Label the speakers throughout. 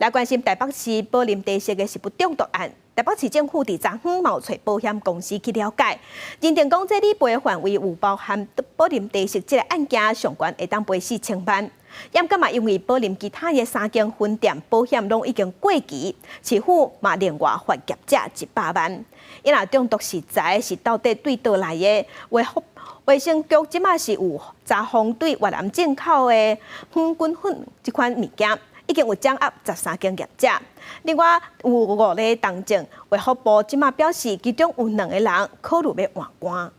Speaker 1: 来关心台北市宝林地色的食物中毒案，台北市政府伫昨昏冒找保险公司去了解，认定讲这理赔的范围有包含宝林地色这个案件上悬会当赔4000万。严格嘛，因为宝林其他的3间分店保险拢已经过期，市府嘛另外发业者100万。因若中毒食材是到底对倒来的？卫生局即马是有查封对越南进口的粉菌粉这款物件。已经有掌握13间业者，另外有5个动静。卫福部即马表示，其中有2个人考虑要换官。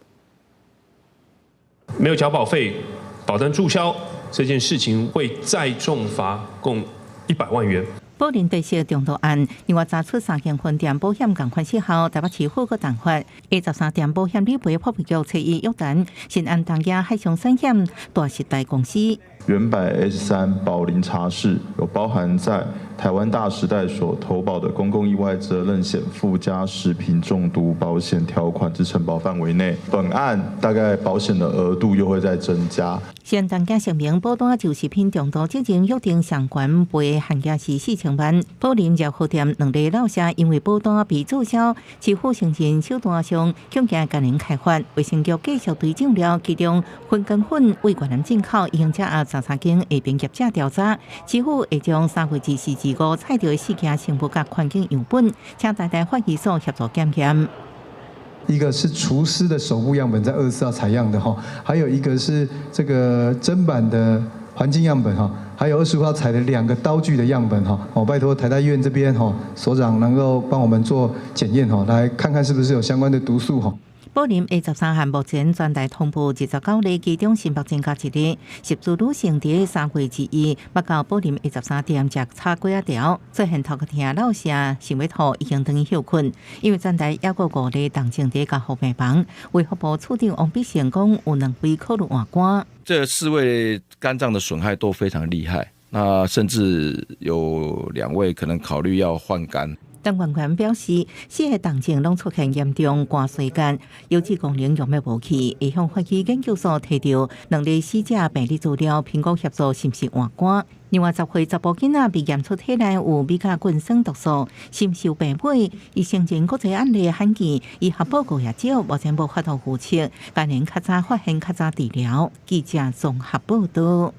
Speaker 2: 没有缴保费，保单注销这件事情会再重罚共100万元。
Speaker 3: 宝林地色中毒案，另外查出3间分店保险共款时后，台北市府个办法，13店保险理赔普遍局找伊约谈，新安东亚海上产险大时代公司。
Speaker 4: 原百 S3宝林茶室有包含在台湾大时代所投保的公共意外责任险附加食品中毒保险条款之承保范围内，本案大概保险的额度又会再增加。
Speaker 3: 先当家声明，保单就食品中毒之前约定上悬赔限价是4000万。宝林热货店2个老舍因为保单被注销，市府承认手段上恐惊今年开发，卫生局继续对证了其中粉跟粉为越南进口，已经掌握13间下边业者调查，市府会将3月至4至5采到的4件成本甲环境样本，请台大法医所协助检验。
Speaker 5: 一个是厨师的手部样本，在24号采样的哈，还有一个是这个砧板的环境样本哈，还有25号采的2个刀具的样本哈。拜托台大医院这边哈，所长能够帮我们做检验哈，来看看是不是有相关的毒素哈。
Speaker 3: 宝林 A13 项目前全台通报29例，其中新北增加1例，涉事女性伫3月之1捌到宝林 A13店食炒几啊条，做现头个听老舍想要吐已经等于休困，因为全台还有5例动静伫甲后病房。卫福部处长王必胜讲，有2位考虑换肝。
Speaker 6: 这4位肝脏的损害都非常厉害，那甚至有2位可能考虑要换肝。
Speaker 3: 陈员员表示，4个动静拢出现严重肝衰竭，有志功能用要无去，会向法医研究所提到2例死者病理资料，评估协助是不是换肝。另外10岁查甫囡仔被验出体内有米甲菌酸毒素，深受病危。伊先前国际案例罕见，医学报告也少，目前无法度预测，今年较早发现较早治疗。记者综合报道。